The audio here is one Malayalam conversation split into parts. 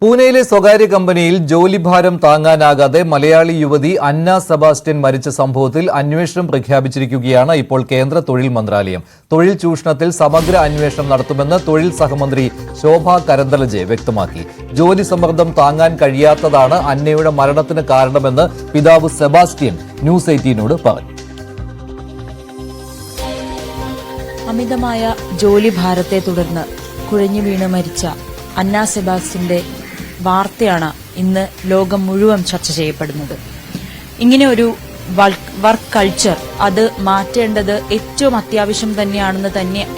പൂനെയിലെ സ്വകാര്യ കമ്പനിയിൽ ജോലിഭാരം താങ്ങാനാകാതെ മലയാളി യുവതി അന്ന സെബാസ്റ്റ്യൻ മരിച്ച സംഭവത്തിൽ അന്വേഷണം പ്രഖ്യാപിച്ചിരിക്കുകയാണ് ഇപ്പോൾ കേന്ദ്ര തൊഴിൽ മന്ത്രാലയം. തൊഴിൽ ചൂഷണത്തിൽ സമഗ്ര അന്വേഷണം നടത്തുമെന്ന് തൊഴിൽ സഹമന്ത്രി ശോഭ കരന്തലജെ വ്യക്തമാക്കി. ജോലി സമ്മർദ്ദം താങ്ങാൻ കഴിയാത്തതാണ് അന്നയുടെ മരണത്തിന് കാരണമെന്ന് പിതാവ് സെബാസ്റ്റ്യൻ ന്യൂസ് 18നോട് പറഞ്ഞു. അമിതമായ ജോലിഭാരത്തെ തുടർന്ന് കുഴഞ്ഞു വീണ് മരിച്ച അന്ന സെബാസ്റ്റ്യന്റെ വാർത്തയാണ് ഇന്ന് ലോകം മുഴുവൻ ചർച്ച ചെയ്യപ്പെടുന്നത്. ഇങ്ങനെ ഒരു വർക്ക് കൾച്ചർ അത് മാറ്റേണ്ടത് ഏറ്റവും അത്യാവശ്യം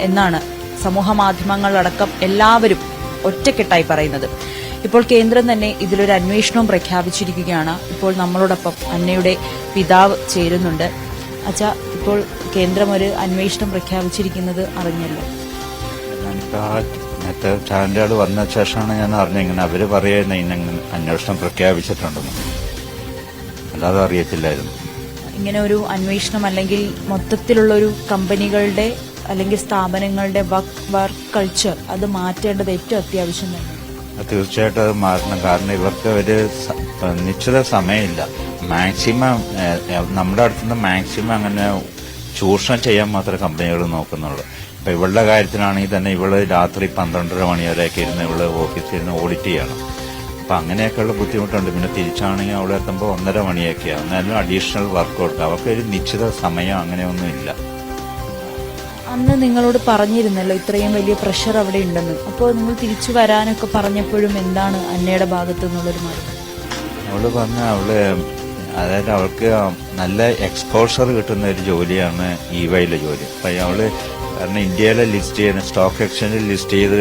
എന്നാണ് സമൂഹ മാധ്യമങ്ങളടക്കം എല്ലാവരും ഒറ്റക്കെട്ടായി പറയുന്നത്. ഇപ്പോൾ കേന്ദ്രം തന്നെ ഇതിലൊരു അന്വേഷണവും പ്രഖ്യാപിച്ചിരിക്കുകയാണ്. ഇപ്പോൾ നമ്മളോടൊപ്പം അന്നയുടെ പിതാവ് ചേരുന്നുണ്ട്. അച്ഛാ, ഇപ്പോൾ കേന്ദ്രം ഒരു അന്വേഷണം പ്രഖ്യാപിച്ചിരിക്കുന്നത് അറിഞ്ഞല്ലോ. നേരത്തെ സ്റ്റാൻഡേർഡ് വന്ന ശേഷമാണ് ഞാൻ അറിഞ്ഞിങ്ങനെ അവര് പറയുന്ന ഇങ്ങനെ അന്വേഷണം പ്രഖ്യാപിച്ചിട്ടുണ്ടെന്ന്, അല്ലാതെ അറിയത്തില്ലായിരുന്നു. ഇങ്ങനെ ഒരു അന്വേഷണം അല്ലെങ്കിൽ മൊത്തത്തിലുള്ള ഒരു കമ്പനികളുടെ അല്ലെങ്കിൽ സ്ഥാപനങ്ങളുടെ വർക്ക് കൾച്ചർ അത് മാറ്റേണ്ടത് ഏറ്റവും അത്യാവശ്യം തന്നെ. തീർച്ചയായിട്ടും അത് മാറണം. കാരണം ഇവർക്ക് ഒരു നിശ്ചിത സമയമില്ല. മാക്സിമം നമ്മുടെ അടുത്തുനിന്ന് മാക്സിമം അങ്ങനെ ചൂഷണം ചെയ്യാൻ മാത്രമേ കമ്പനികൾ നോക്കുന്നുള്ളൂ. ഇപ്പൊ ഇവളുടെ കാര്യത്തിലാണെങ്കിൽ തന്നെ ഇവള് രാത്രി 12:30 മണി വരെയൊക്കെ ഇരുന്ന് ഇവള് ഓഫീസിൽ ഇരുന്ന് ഓഡിറ്റ് ചെയ്യണം. അപ്പൊ അങ്ങനെയൊക്കെയുള്ള ബുദ്ധിമുട്ടുണ്ട്. പിന്നെ തിരിച്ചാണെങ്കിൽ അവിടെ എത്തുമ്പോൾ 1:30 മണിയൊക്കെയാണ്. എന്നാലും അഡീഷണൽ വർക്ക് കൊടുക്കുക. അവർക്ക് ഒരു നിശ്ചിത സമയം അങ്ങനെയൊന്നും ഇല്ല. അന്ന് നിങ്ങളോട് പറഞ്ഞിരുന്നല്ലോ ഇത്രയും വലിയ പ്രഷർ അവിടെ ഉണ്ടെന്ന്. അപ്പോൾ നിങ്ങൾ തിരിച്ചു വരാനൊക്കെ പറഞ്ഞപ്പോഴും എന്താണ് അന്നയുടെ ഭാഗത്തു നിന്നുള്ളൊരു മറുപടി? അവള് പറഞ്ഞ അതായത് അവൾക്ക് നല്ല എക്സ്പോഷർ കിട്ടുന്ന ഒരു ജോലിയാണ് EYയിലെ ജോലി. അപ്പൊ അവള് കാരണം ഇന്ത്യയിലെ ലിസ്റ്റ് ചെയ്യുന്ന സ്റ്റോക്ക് എക്സ്ചേഞ്ചിൽ ലിസ്റ്റ് ചെയ്ത്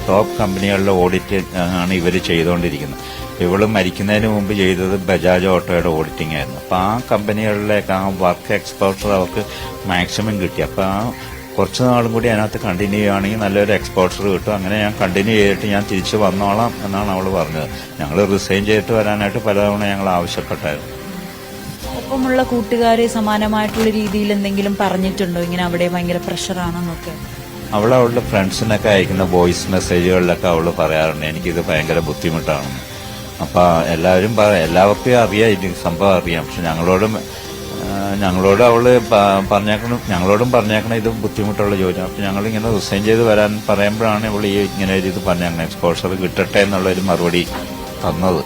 ടോപ്പ് കമ്പനികളുടെ ഓഡിറ്റ് ആണ് ഇവർ ചെയ്തുകൊണ്ടിരിക്കുന്നത്. ഇവള് മരിക്കുന്നതിന് മുമ്പ് ചെയ്തത് ബജാജ് ഓട്ടോയുടെ ഓഡിറ്റിംഗ് ആയിരുന്നു. അപ്പൊ ആ കമ്പനികളിലേക്ക് ആ വർക്ക് എക്സ്പോഷർ അവർക്ക് മാക്സിമം കിട്ടി. അപ്പൊ ആ കുറച്ച് നാളും കൂടി അതിനകത്ത് കണ്ടിന്യൂ ചെയ്യുകയാണെങ്കിൽ നല്ലൊരു എക്സ്പോഷർ കിട്ടും. അങ്ങനെ ഞാൻ കണ്ടിന്യൂ ചെയ്തിട്ട് ഞാൻ തിരിച്ചു വന്നോളാം എന്നാണ് അവൾ പറഞ്ഞത്. ഞങ്ങൾ റിസൈൻ ചെയ്തിട്ട് വരാനായിട്ട് പലതവണ ഞങ്ങൾ ആവശ്യപ്പെട്ടായിരുന്നു. ഒപ്പമുള്ള കൂട്ടുകാരെ സമാനമായിട്ടുള്ള രീതിയിൽ എന്തെങ്കിലും പറഞ്ഞിട്ടുണ്ടോ ഇങ്ങനെ അവിടെ ഭയങ്കര പ്രഷറാണെന്നൊക്കെ? അവളുടെ ഫ്രണ്ട്സിനൊക്കെ അയക്കുന്ന വോയിസ് മെസ്സേജുകളിലൊക്കെ അവള് പറയാറുണ്ട് എനിക്കിത് ഭയങ്കര ബുദ്ധിമുട്ടാണെന്ന്. അപ്പൊ എല്ലാവർക്കും അറിയാം, ഇത് സംഭവം അറിയാം. പക്ഷെ ഞങ്ങളോട് അവള് ഞങ്ങളോടും പറഞ്ഞേക്കണം ഇത് ബുദ്ധിമുട്ടുള്ള ജോലി. അപ്പൊ ഞങ്ങളിങ്ങനെ റിസൈൻ ചെയ്ത് വരാൻ പറയുമ്പോഴാണ് ഇവള് ഇങ്ങനെ ഒരു ഇത് പറഞ്ഞേക്കണം എക്സ്പോഷർ കിട്ടട്ടെ എന്നുള്ളൊരു മറുപടി തന്നത്.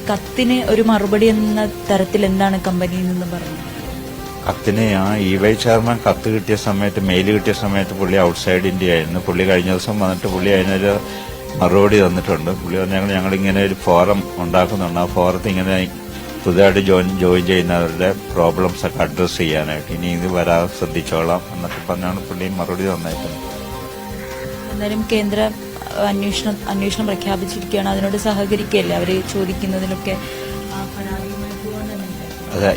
കത്തിന് ഒരു മറുപടി എന്ന തരത്തിൽ എന്താണ് കമ്പനിയിൽ നിന്ന് പറഞ്ഞത്? കത്തിന് ആ EY ചെയർമാൻ കത്ത് കിട്ടിയ സമയത്ത്, മെയിൽ കിട്ടിയ സമയത്ത് പുള്ളി ഔട്ട്സൈഡ് ഇന്ത്യ ആയിരുന്നു. പുള്ളി കഴിഞ്ഞ ദിവസം വന്നിട്ട് പുള്ളി അതിനൊരു മറുപടി തന്നിട്ടുണ്ട്. പുള്ളി പറഞ്ഞാൽ ഞങ്ങളിങ്ങനെ ഒരു ഫോറം ഉണ്ടാക്കുന്നുണ്ട്. ആ ഫോറത്തിൽ ഇങ്ങനെ പുതുതായിട്ട് ജോയിൻ ചെയ്യുന്നവരുടെ പ്രോബ്ലംസ് ഒക്കെ അഡ്രസ് ചെയ്യാനായിട്ട് ഇനി ഇത് വരാതെ ശ്രദ്ധിച്ചോളാം എന്നൊക്കെ പറഞ്ഞാണ് പുള്ളി മറുപടി തന്നേക്കുന്നത്. എന്തായാലും കേന്ദ്ര അന്വേഷണം പ്രഖ്യാപിച്ചിരിക്കുകയാണ്. അതിനോട് സഹകരിക്കല്ലേ അവര് ചോദിക്കുന്നതിലൊക്കെ? അതെ,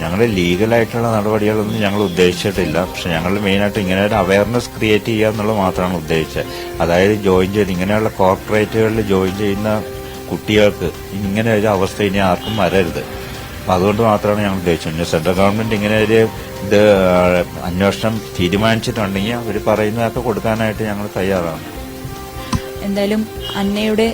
ഞങ്ങൾ ലീഗലായിട്ടുള്ള നടപടികളൊന്നും ഞങ്ങൾ ഉദ്ദേശിച്ചിട്ടില്ല. പക്ഷെ ഞങ്ങൾ മെയിനായിട്ട് ഇങ്ങനെ ഒരു അവയർനെസ് ക്രിയേറ്റ് ചെയ്യുക എന്നുള്ളത് മാത്രമാണ് ഉദ്ദേശിച്ചത്. അതായത് ജോയിൻ ചെയ്ത് ഇങ്ങനെയുള്ള കോർപ്പറേറ്റുകളിൽ ജോയിൻ ചെയ്യുന്ന കുട്ടികൾക്ക് ഇങ്ങനെ ഒരു അവസ്ഥ ഇനി ആർക്കും വരരുത്. അപ്പം അതുകൊണ്ട് മാത്രമാണ് ഞങ്ങൾ ഉദ്ദേശിച്ചത്. സെൻട്രൽ ഗവൺമെന്റ് ഇങ്ങനെ ഒരു ഇത് അന്വേഷണം തീരുമാനിച്ചിട്ടുണ്ടെങ്കിൽ അവർ പറയുന്നതൊക്കെ കൊടുക്കാനായിട്ട് ഞങ്ങൾ തയ്യാറാണ്. എന്തായാലും അന്നയുടെ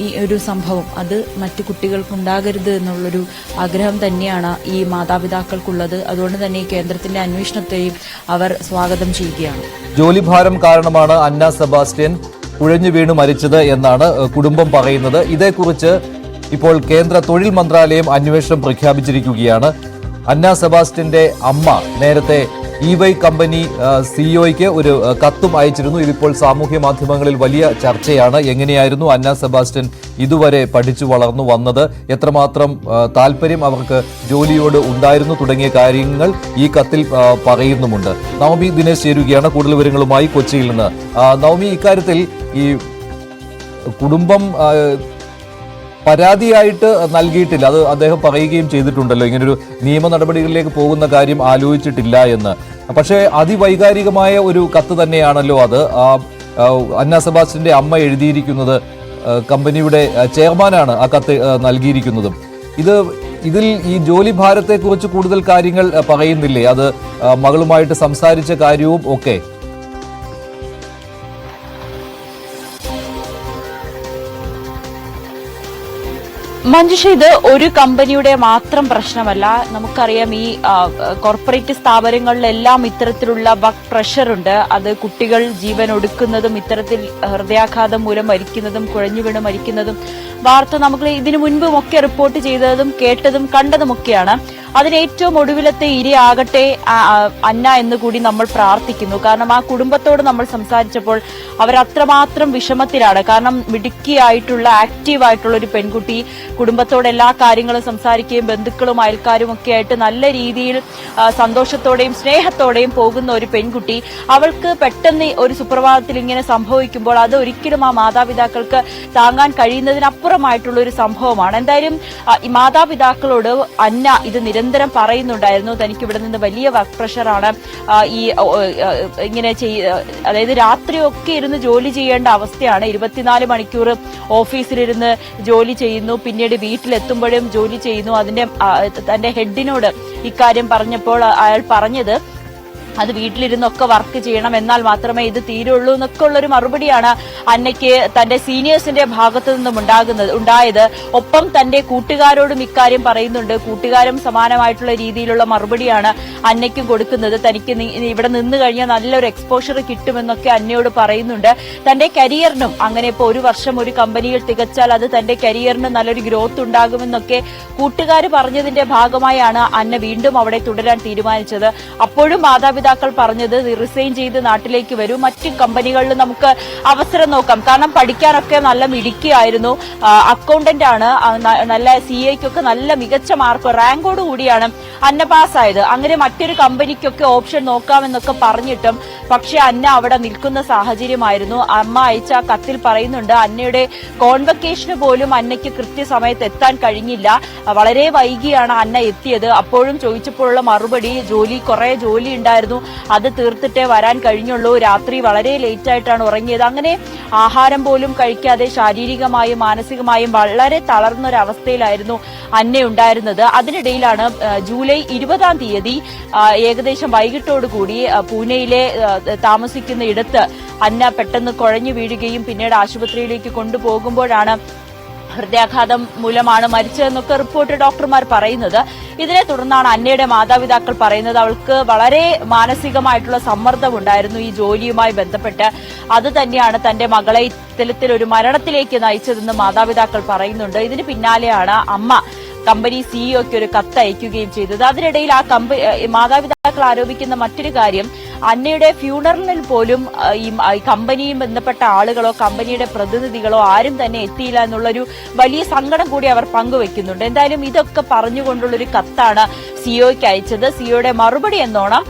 ഈ ഒരു സംഭവം അത് മറ്റു കുട്ടികൾക്കുണ്ടാകരുത് എന്നുള്ളൊരു ആഗ്രഹം തന്നെയാണ് ഈ മാതാപിതാക്കൾക്കുള്ളത്. അതുകൊണ്ട് തന്നെ ഈ കേന്ദ്രത്തിന്റെ അന്വേഷണത്തെയും അവർ സ്വാഗതം ചെയ്യുകയാണ്. ജോലിഭാരം കാരണമാണ് അന്ന സെബാസ്റ്റ്യൻ കുഴഞ്ഞു വീണ് മരിച്ചത് എന്നാണ് കുടുംബം പറയുന്നത്. ഇതേക്കുറിച്ച് ഇപ്പോൾ കേന്ദ്ര തൊഴിൽ മന്ത്രാലയം അന്വേഷണം പ്രഖ്യാപിച്ചിരിക്കുകയാണ്. അന്ന സെബാസ്റ്റ്യന്റെ അമ്മ നേരത്തെ EY കമ്പനി സിഇഒയ്ക്ക് ഒരു കത്തും അയച്ചിരുന്നു. ഇതിപ്പോൾ സാമൂഹ്യ മാധ്യമങ്ങളിൽ വലിയ ചർച്ചയാണ്. എങ്ങനെയായിരുന്നു അന്ന സെബാസ്റ്റ്യൻ ഇതുവരെ പഠിച്ചു വളർന്നു വന്നത്, എത്രമാത്രം താല്പര്യം അവർക്ക് ജോലിയോട് ഉണ്ടായിരുന്നു തുടങ്ങിയ കാര്യങ്ങൾ ഈ കത്തിൽ പറയുന്നുമുണ്ട്. നവമി ദിനേശ് ചേരുകയാണ് കൂടുതൽ വിവരങ്ങളുമായി കൊച്ചിയിൽ നിന്ന്. നവമി, ഇക്കാര്യത്തിൽ ഈ കുടുംബം പരാതിയായിട്ട് നൽകിയിട്ടില്ല, അത് അദ്ദേഹം പറയുകയും ചെയ്തിട്ടുണ്ടല്ലോ, ഇങ്ങനൊരു നിയമ നടപടികളിലേക്ക് പോകുന്ന കാര്യം ആലോചിച്ചിട്ടില്ല എന്ന്. പക്ഷേ അതിവൈകാരികമായ ഒരു കത്ത് തന്നെയാണല്ലോ അത്. അന്ന സെബാസ്റ്റ്യന്റെ അമ്മ എഴുതിയിരിക്കുന്നത്. കമ്പനിയുടെ ചെയർമാനാണ് ആ കത്ത് നൽകിയിരിക്കുന്നതും. ഇതിൽ ഈ ജോലി ഭാരത്തെക്കുറിച്ച് കൂടുതൽ കാര്യങ്ങൾ പറയുന്നില്ലേ? അത് മകളുമായിട്ട് സംസാരിച്ച കാര്യവും ഒക്കെ. മഞ്ജുഷ, ഇത് ഒരു കമ്പനിയുടെ മാത്രം പ്രശ്നമല്ല. നമുക്കറിയാം ഈ കോർപ്പറേറ്റ് സ്ഥാപനങ്ങളിലെല്ലാം ഇത്തരത്തിലുള്ള വർക്ക് പ്രഷർ ഉണ്ട്. അത് കുട്ടികൾ ജീവൻ ഒടുക്കുന്നതും ഇത്തരത്തിൽ ഹൃദയാഘാതം മൂലം മരിക്കുന്നതും കുഴഞ്ഞു വീണ് മരിക്കുന്നതും വാർത്ത നമുക്ക് ഇതിനു മുൻപും ഒക്കെ റിപ്പോർട്ട് ചെയ്തതും കേട്ടതും കണ്ടതുമൊക്കെയാണ്. അതിന് ഏറ്റവും ഒടുവിലത്തെ ഇരയാകട്ടെ അന്ന എന്ന് കൂടി നമ്മൾ പ്രാർത്ഥിക്കുന്നു. കാരണം ആ കുടുംബത്തോട് നമ്മൾ സംസാരിച്ചപ്പോൾ അവരത്രമാത്രം വിഷമത്തിലാണ്. കാരണം മിടുക്കിയായിട്ടുള്ള ആക്റ്റീവായിട്ടുള്ള ഒരു പെൺകുട്ടി കുടുംബത്തോട് എല്ലാ കാര്യങ്ങളും സംസാരിക്കുകയും ബന്ധുക്കളും അയൽക്കാരും ഒക്കെ ആയിട്ട് നല്ല രീതിയിൽ സന്തോഷത്തോടെയും സ്നേഹത്തോടെയും പോകുന്ന ഒരു പെൺകുട്ടി, അവൾക്ക് പെട്ടെന്ന് ഒരു സുപ്രഭാതത്തിൽ ഇങ്ങനെ സംഭവിക്കുമ്പോൾ അത് ഒരിക്കലും ആ മാതാപിതാക്കൾക്ക് താങ്ങാൻ കഴിയുന്നതിനപ്പുറമായിട്ടുള്ള ഒരു സംഭവമാണ്. എന്തായാലും ഈ മാതാപിതാക്കളോട് അന്ന ഇത് നിരന്തരം പറയുന്നുണ്ടായിരുന്നു. തനിക്ക് ഇവിടെ നിന്ന് വലിയ വർക്ക് പ്രഷറാണ്, ഈ ഇങ്ങനെ അതായത് രാത്രിയൊക്കെ ഇരുന്ന് ജോലി ചെയ്യേണ്ട അവസ്ഥയാണ്. 24 മണിക്കൂർ ഓഫീസിലിരുന്ന് ജോലി ചെയ്യുന്നു, പിന്നീട് വീട്ടിലെത്തുമ്പോഴും ജോലി ചെയ്യുന്നു. തന്റെ ഹെഡിനോട് ഇക്കാര്യം പറഞ്ഞപ്പോൾ അയാൾ പറഞ്ഞത് അത് വീട്ടിലിരുന്നൊക്കെ വർക്ക് ചെയ്യണം, എന്നാൽ മാത്രമേ ഇത് തീരുള്ളൂ എന്നൊക്കെ ഉള്ളൊരു മറുപടിയാണ് അന്നയ്ക്ക് തന്റെ സീനിയേഴ്സിന്റെ ഭാഗത്തു നിന്നും ഉണ്ടായത്. ഒപ്പം തന്റെ കൂട്ടുകാരോടും ഇക്കാര്യം പറയുന്നുണ്ട്. കൂട്ടുകാരും സമാനമായിട്ടുള്ള രീതിയിലുള്ള മറുപടിയാണ് അന്നയ്ക്കും കൊടുക്കുന്നത്. തനിക്ക് ഇവിടെ നിന്ന് കഴിഞ്ഞാൽ നല്ലൊരു എക്സ്പോഷർ കിട്ടുമെന്നൊക്കെ അന്നയോട് പറയുന്നുണ്ട്. തന്റെ കരിയറിനും അങ്ങനെ ഇപ്പോൾ 1 വർഷം ഒരു കമ്പനിയിൽ തികച്ചാൽ അത് തന്റെ കരിയറിന് നല്ലൊരു ഗ്രോത്ത് ഉണ്ടാകുമെന്നൊക്കെ കൂട്ടുകാർ പറഞ്ഞതിന്റെ ഭാഗമായാണ് അന്ന വീണ്ടും അവിടെ തുടരാൻ തീരുമാനിച്ചത്. അപ്പോഴും മാതാപിതാക്കൾ പറഞ്ഞത് റിസൈൻ ചെയ്ത് നാട്ടിലേക്ക് വരും, മറ്റ് കമ്പനികളിൽ നമുക്ക് അവസരം നോക്കാം. കാരണം പഠിക്കാനൊക്കെ നല്ല മിടുക്കിയായിരുന്നു, അക്കൗണ്ടന്റ് ആണ്, നല്ല CAക്കൊക്കെ നല്ല മികച്ച മാർക്ക് റാങ്കോട് കൂടിയാണ് അന്ന പാസ്സായത്. അങ്ങനെ മറ്റൊരു കമ്പനിക്കൊക്കെ ഓപ്ഷൻ നോക്കാമെന്നൊക്കെ പറഞ്ഞിട്ടും പക്ഷെ അന്ന അവിടെ നിൽക്കുന്ന സാഹചര്യമായിരുന്നു. അമ്മ അയച്ച കത്തിൽ പറയുന്നുണ്ട് അന്നയുടെ കോൺവക്കേഷന് പോലും അന്നയ്ക്ക് കൃത്യസമയത്ത് എത്താൻ കഴിഞ്ഞില്ല, വളരെ വൈകിയാണ് അന്ന എത്തിയത്. അപ്പോഴും ചോദിച്ചപ്പോഴുള്ള മറുപടി കുറെ ജോലി ഉണ്ടായിരുന്നു, അത് തീർത്തിട്ടേ വരാൻ കഴിഞ്ഞുള്ളൂ, രാത്രി വളരെ ലേറ്റ് ആയിട്ടാണ് ഉറങ്ങിയത്. അങ്ങനെ ആഹാരം പോലും കഴിക്കാതെ ശാരീരികമായും മാനസികമായും വളരെ തളർന്നൊരവസ്ഥയിലായിരുന്നു അന്ന ഉണ്ടായിരുന്നത്. അതിനിടയിലാണ് ജൂലൈ 20-ാം തീയതി ഏകദേശം വൈകിട്ടോടുകൂടി പൂനെയിലെ താമസിക്കുന്ന ഇടത്ത് അന്ന പെട്ടെന്ന് കുഴഞ്ഞു വീഴുകയും പിന്നീട് ആശുപത്രിയിലേക്ക് കൊണ്ടുപോകുമ്പോഴാണ് ഹൃദയാഘാതം മൂലമാണ് മരിച്ചതെന്നൊക്കെ റിപ്പോർട്ട് ഡോക്ടർമാർ പറയുന്നത്. ഇതിനെ തുടർന്നാണ് അന്നയുടെ മാതാപിതാക്കൾ പറയുന്നത് അവൾക്ക് വളരെ മാനസികമായിട്ടുള്ള സമ്മർദ്ദം ഉണ്ടായിരുന്നു ഈ ജോലിയുമായി ബന്ധപ്പെട്ട്. അത് തന്നെയാണ് തന്റെ മകളെ ഇത്തരത്തിൽ ഒരു മരണത്തിലേക്ക് നയിച്ചതെന്ന് മാതാപിതാക്കൾ പറയുന്നുണ്ട്. ഇതിന് പിന്നാലെയാണ് അമ്മ കമ്പനി സിഇഒക്ക് ഒരു കത്ത് അയക്കുകയും ചെയ്തത്. അതിനിടയിൽ മാതാപിതാക്കൾ ആരോപിക്കുന്ന മറ്റൊരു കാര്യം, അന്നയുടെ ഫ്യൂണറലിൽ പോലും ഈ കമ്പനിയും ബന്ധപ്പെട്ട ആളുകളോ കമ്പനിയുടെ പ്രതിനിധികളോ ആരും തന്നെ എത്തിയില്ല എന്നുള്ളൊരു വലിയ സങ്കടം കൂടി അവർ പങ്കുവെക്കുന്നുണ്ട്. എന്തായാലും ഇതൊക്കെ പറഞ്ഞുകൊണ്ടുള്ളൊരു കത്താണ് സിഇഒയ്ക്ക് അയച്ചത്. സിഇഒയുടെ മറുപടി എന്നോണം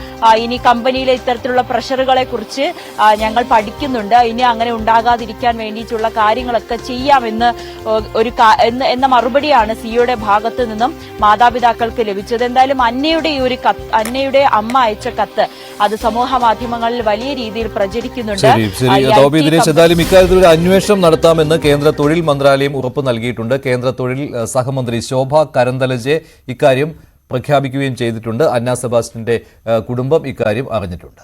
ഇനി കമ്പനിയിലെ ഇത്തരത്തിലുള്ള പ്രഷറുകളെ കുറിച്ച് ഞങ്ങൾ പഠിക്കുന്നുണ്ട്, ഇനി അങ്ങനെ ഉണ്ടാകാതിരിക്കാൻ വേണ്ടിയിട്ടുള്ള കാര്യങ്ങളൊക്കെ ചെയ്യാമെന്ന് എന്ന മറുപടിയാണ് സിഇഒയുടെ ഭാഗത്തു നിന്നും മാതാപിതാക്കൾക്ക് ലഭിച്ചത്. എന്തായാലും അന്നയുടെ അമ്മ അയച്ച കത്ത് അത് സമൂഹ മാധ്യമങ്ങളിൽ വലിയ രീതിയിൽ പ്രചരിക്കുന്നുണ്ട്. എന്തായാലും ഇക്കാര്യത്തിൽ ഒരു അന്വേഷണം നടത്താമെന്ന് കേന്ദ്ര തൊഴിൽ മന്ത്രാലയം ഉറപ്പ് നൽകിയിട്ടുണ്ട്. കേന്ദ്ര തൊഴിൽ സഹമന്ത്രി ശോഭ കരന്തലജെ ഇക്കാര്യം പ്രഖ്യാപിക്കുകയും ചെയ്തിട്ടുണ്ട്. അന്ന സെബാസ്റ്റ്യന്റെ കുടുംബം ഇക്കാര്യം അറിഞ്ഞിട്ടുണ്ട്.